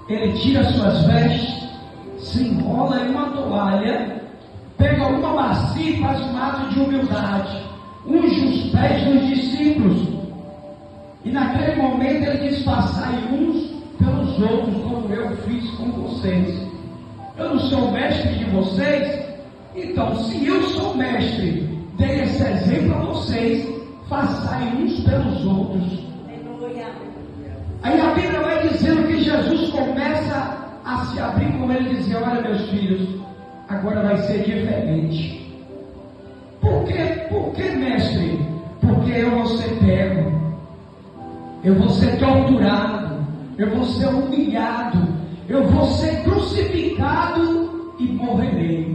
ele tira suas vestes, se enrola em uma toalha, pega uma bacia e faz um ato de humildade, unge os pés dos discípulos, e naquele momento ele diz: passai uns pelos outros, como eu fiz com vocês. Eu não sou o mestre de vocês? Então, se eu sou mestre, dei esse exemplo a vocês, façai uns pelos outros. Aí a Bíblia vai dizendo que Jesus começa a se abrir, como ele dizia: olha, meus filhos, agora vai ser diferente. Por quê? Por que, mestre? Porque eu vou ser pego, eu vou ser torturado, eu vou ser humilhado, eu vou ser crucificado e morrerei.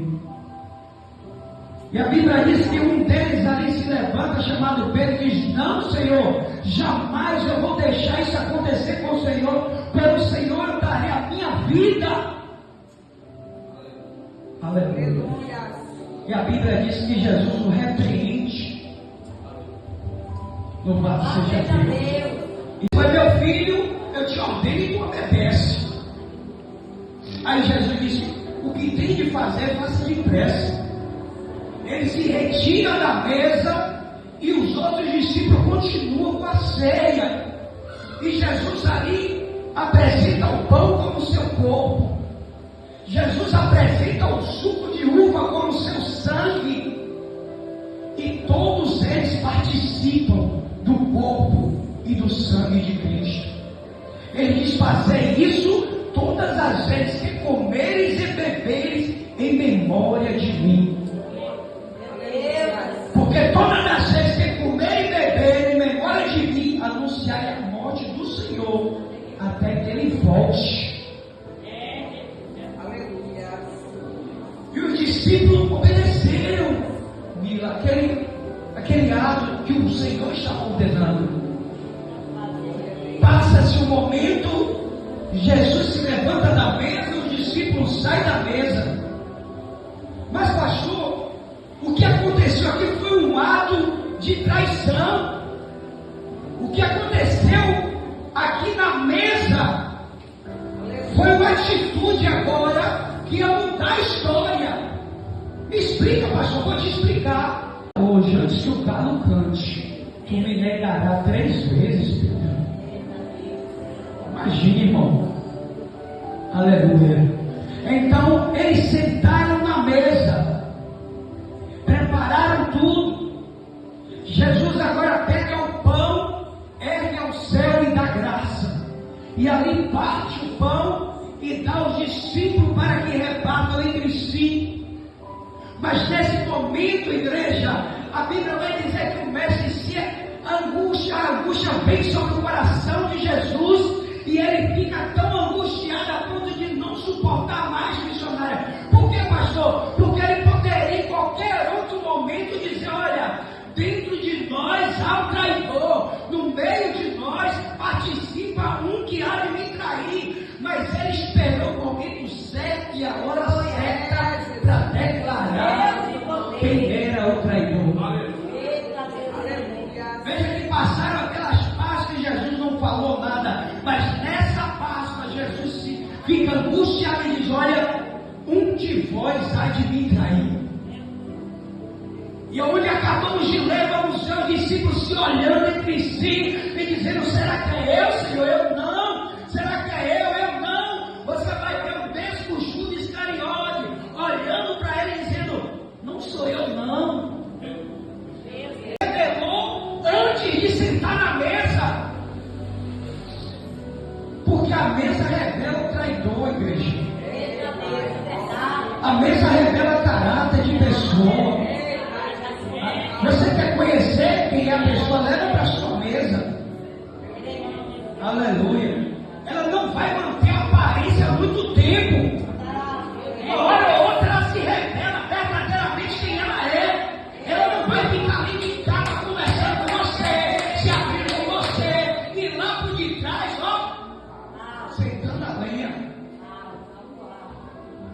E a Bíblia diz que um deles ali se levanta, chamado Pedro, e diz: não, Senhor, jamais eu vou deixar isso acontecer com o Senhor. Pelo Senhor eu darei a minha vida. Aleluia. E a Bíblia diz que Jesus o repreende. Louvado seja Deus. E foi: meu filho, eu te ordeno e tu obedece. Aí Jesus disse: o que tem de fazer, faça depressa. Ele se retira da mesa e os outros discípulos continuam com a ceia. E Jesus ali apresenta o pão como seu corpo. Jesus apresenta o suco de uva como seu sangue. E todos eles participam do corpo e do sangue de Cristo. Ele diz: fazer isso todas as vezes que comeres e beberes em memória de mim. Porque todas as vezes que comer e beber em memória de mim, anunciar a morte do Senhor até que Ele volte. Aleluia. E os discípulos obedeceram, Mila, aquele ato que o Senhor está ordenando. Passa-se um momento, Jesus se levanta da mesa, os discípulos saem da mesa. Mas, pastor, o que aconteceu aqui foi um ato de traição. O que aconteceu aqui na mesa foi uma atitude agora que ia mudar a história. Me explica, pastor, vou te explicar. Hoje, antes que o galo cante, tu me negará 3 vezes, Pedro. Imagine, irmão. Aleluia. Então, eles sentaram na mesa, prepararam tudo. Jesus agora pega o pão, ergue ao céu e dá graça, e ali parte o pão e dá aos discípulos para que repartam entre si. Mas nesse momento, igreja, a Bíblia vai dizer que o mestre se angústia, a angústia vem sobre o coração de Jesus, e ele fica tão angustiado a ponto de não suportar mais, missionária. Por que, pastor? Porque ele poderia em qualquer outro momento dizer: olha, dentro de nós há um traidor, no meio de nós participa um que há de me trair. Mas ele esperou o momento certo e a hora certa para declarar quem era o traidor. Veja que passaram aquelas Páscoas e Jesus não falou nada, mas nessa Páscoa Jesus fica angustiado e diz: olha, um de vós há de me trair. E onde acabamos de ler, vamos ver os discípulos se olhando entre si e dizendo: será que é eu, Senhor? Eu não. Será que é eu? Eu não. Você vai ver o mesmo Judas Iscariote olhando para ele e dizendo: não sou eu, não. Revelou antes de sentar na mesa, porque a mesa revela o traidor, igreja. A mesa revela caráter de pessoa. Você quer conhecer quem é a pessoa? Leva para a sua mesa. Aleluia. Ela não vai manter a aparência muito tempo. Uma hora ou outra ela se revela verdadeiramente quem ela é. Ela não vai ficar ali de casa conversando com você, se abrindo com você, e lá por detrás, ó, sentando a lenha.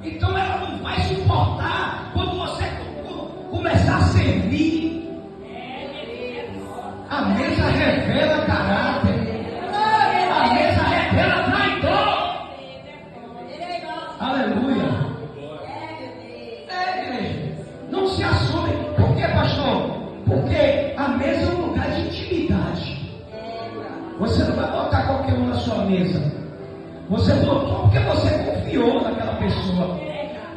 Então ela não vai suportar quando você começar a servir. A mesa revela caráter. A mesa revela traidor. Você votou porque você confiou naquela pessoa.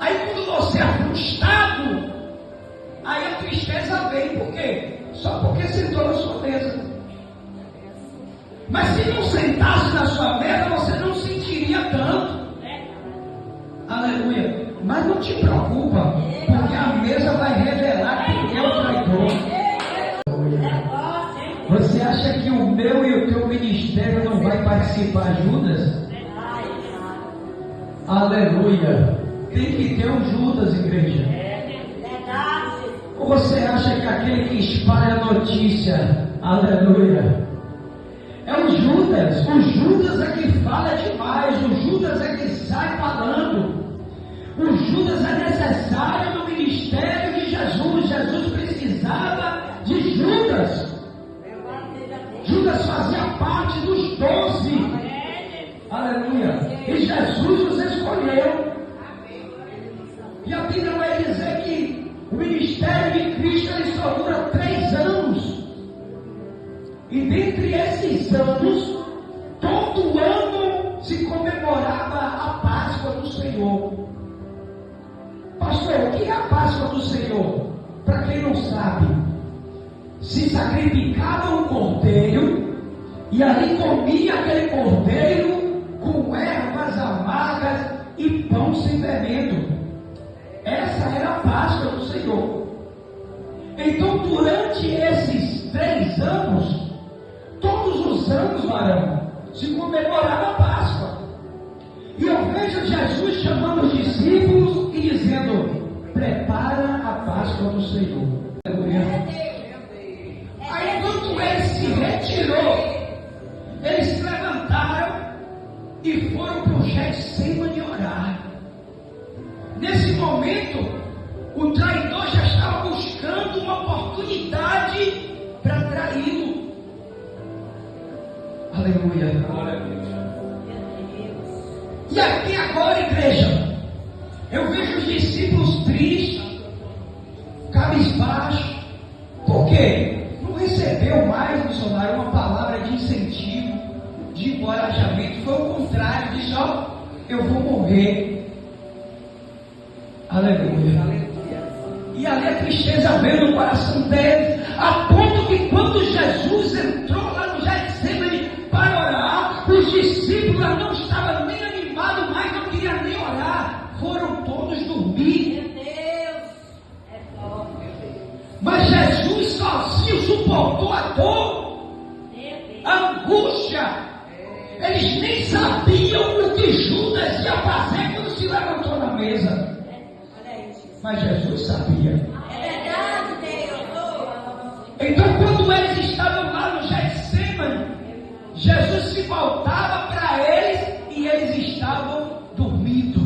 Aí quando você é frustrado, aí a tristeza vem. Por quê? Só porque sentou na sua mesa. Mas se não sentasse na sua mesa, você não sentiria tanto. Aleluia. Mas não te preocupa, porque a mesa vai revelar quem é o traidor. Você acha que o meu e o teu ministério não vai participar, Judas? Aleluia. Tem que ter um Judas, igreja. Ou você acha que aquele que espalha a notícia, aleluia, é o Judas? O Judas é que fala demais, o Judas é que sai falando. O Judas é necessário no ministério de Jesus. Jesus precisava de Judas. Judas fazia parte dos 12. Aleluia. E Jesus os escolheu. E a Bíblia vai dizer que o ministério de Cristo ele só dura 3 anos. E dentre esses anos, todo ano se comemorava a Páscoa do Senhor. Pastor, o que é a Páscoa do Senhor? Para quem não sabe, se sacrificava um cordeiro e ali comia aquele cordeiro com ervas amargas e pão sem fermento. Essa era a Páscoa do Senhor. Então, durante esses 3 anos, todos os anos, varão, se comemorava a Páscoa. E eu vejo Jesus chamando os discípulos e dizendo: prepara a Páscoa do Senhor. Aí quando ele se retirou, eles se levantaram e foram para o Getsemane orar. Nesse momento, o traidor já estava buscando uma oportunidade para traí-lo. Aleluia. E aqui agora, igreja, eu vejo os discípulos tristes, cabisbaixos. Por quê? Não recebeu mais, missionário, uma palavra de incentivo, de encorajamento. Foi o contrário, disse: ó, eu vou morrer. Aleluia. E ali a tristeza veio no coração dele, a ponto que quando Jesus entrou lá no Getsemane para orar, os discípulos não estavam nem animados mais, não queriam nem orar, foram todos dormir. Meu Deus, é top, meu Deus. Mas Jesus sozinho suportou a dor, a angústia. Eles nem sabiam o que Judas ia fazer quando se levantou na mesa. Mas Jesus sabia. É verdade, Deus. Então, quando eles estavam lá no Getsemane, Jesus se voltava para eles e eles estavam dormindo.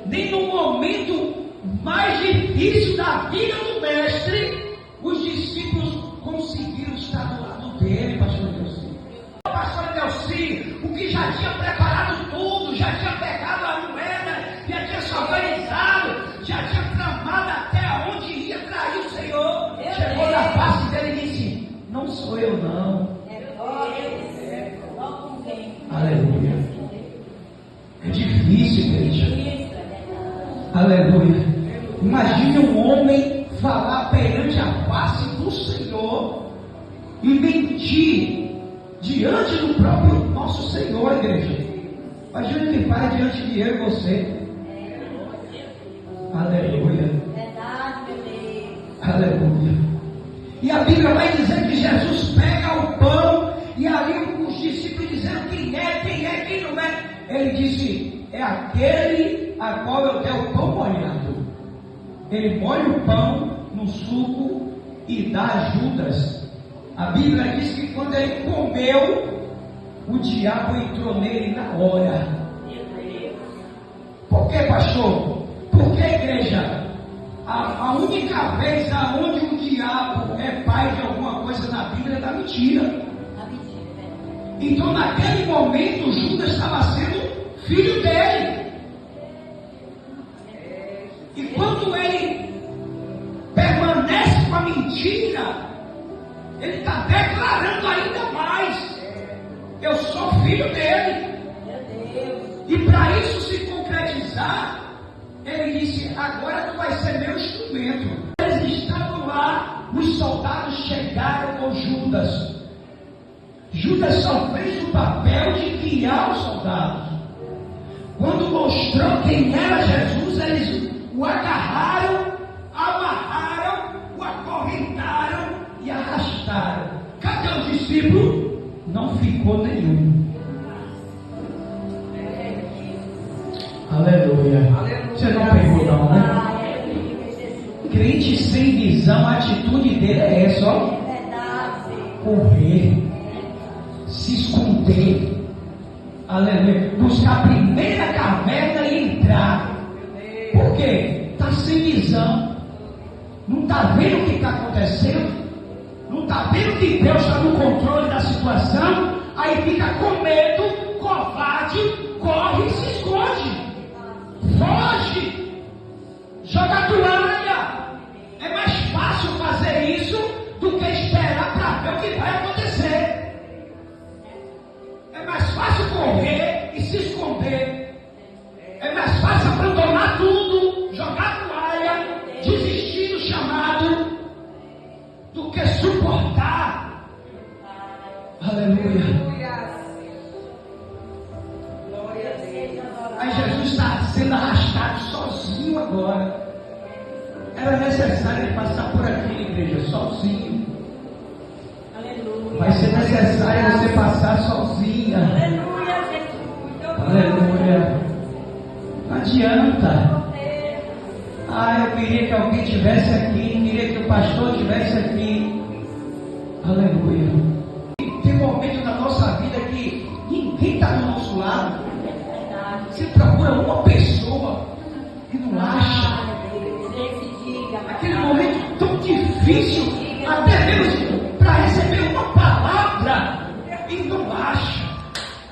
Nem no momento mais difícil da vida do Mestre, os discípulos conseguiram estar do lado dele, pastor Delci. Pastor Delci, o que já tinha preparado tudo, já tinha pegado a moeda, já tinha se organizado, já tinha tramado até onde ia trair o Senhor. Chegou na face dele e disse: não sou eu não. Aleluia. É difícil, igreja. Aleluia. Imagine um homem falar perante a face do Senhor e mentir diante do próprio nosso Senhor, igreja. Imagina o que faz diante de eu e você. Aleluia. Aleluia. E a Bíblia vai dizer que Jesus pega o pão e ali os discípulos dizendo: quem não é? Ele disse: é aquele a qual eu der o pão molhado. Ele molha o pão no suco e dá a Judas. A Bíblia diz que quando ele comeu, o diabo entrou nele na hora. Por que, pastor? Porque, igreja, a única vez aonde o diabo é pai de alguma coisa na Bíblia é da mentira. Então, naquele momento, Judas estava sendo filho dele. E quando ele permanece com a mentira, ele está declarando ainda mais Eu sou filho dele. E para isso se concretizar, ele disse: agora tu vai ser meu instrumento. Eles estavam lá, os soldados chegaram com Judas. Judas só fez o papel de guiar os soldados. Quando mostrou quem era Jesus, eles o agarraram, amarraram, o acorrentaram e arrastaram. Cadê os discípulos? Não ficou nenhum. Aleluia. Você não pegou não, né? Crente sem visão, a atitude dele é essa, ó. Correr. Se esconder. Aleluia. Buscar a primeira caverna e entrar. Por quê? Está sem visão. Não está vendo o que está acontecendo. Não está vendo que Deus está no controle da situação. Aí fica com medo, covarde, corre e se esconde. Foge. Joga a toalha. É mais fácil fazer isso do que esperar para ver o que vai acontecer. É mais fácil correr e se esconder. É mais fácil abandonar tudo, jogar a toalha, desistir do chamado, do que suportar. Aleluia. Aí Jesus está sendo arrastado sozinho agora. Era necessário ele passar por aqui, igreja, sozinho. Vai ser necessário você passar sozinha. Aleluia, Jesus. Aleluia. Não adianta. Eu queria que alguém estivesse aqui, queria que o pastor estivesse aqui. Aleluia. Tem momento na nossa vida que ninguém está do nosso lado. Você procura uma pessoa e não acha. Aquele momento tão difícil, até mesmo para receber uma palavra, e não acha.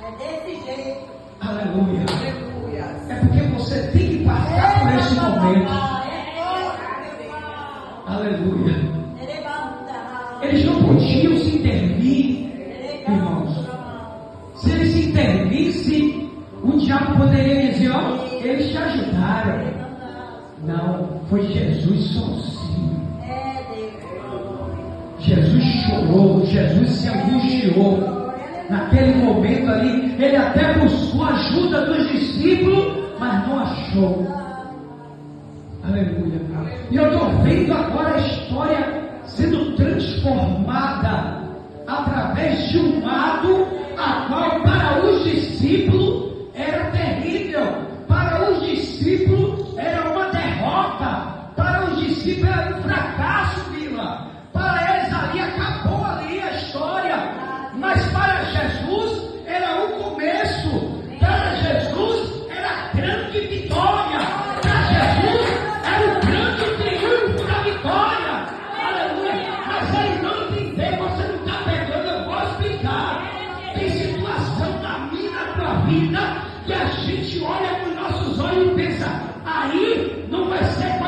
É desse jeito. Aleluia. É porque você tem que passar por esse momento. Aleluia. Eles não podiam se intervir, irmãos. Se eles se intervissem, o diabo poderia dizer: ó, eles te ajudaram. Não, foi Jesus sozinho. Jesus chorou, Jesus se angustiou. Naquele momento ali, ele até buscou a ajuda dos discípulos, mas não achou. Aleluia. E eu estou vendo agora a história sendo transformada através de um lado, a qual para os discípulos era terrível, para os discípulos era uma derrota, para os discípulos era um fracasso, Vila. Para eles ali acabou ali a história, mas para Jesus era o começo. Para Jesus era a grande vitória. Para Jesus era o grande triunfo da vitória. Aleluia. Mas ele não entendeu, você não está pegando, eu vou explicar. Tem situação na minha, na tua vida, que a gente olha com nossos olhos e pensa: aí não vai ser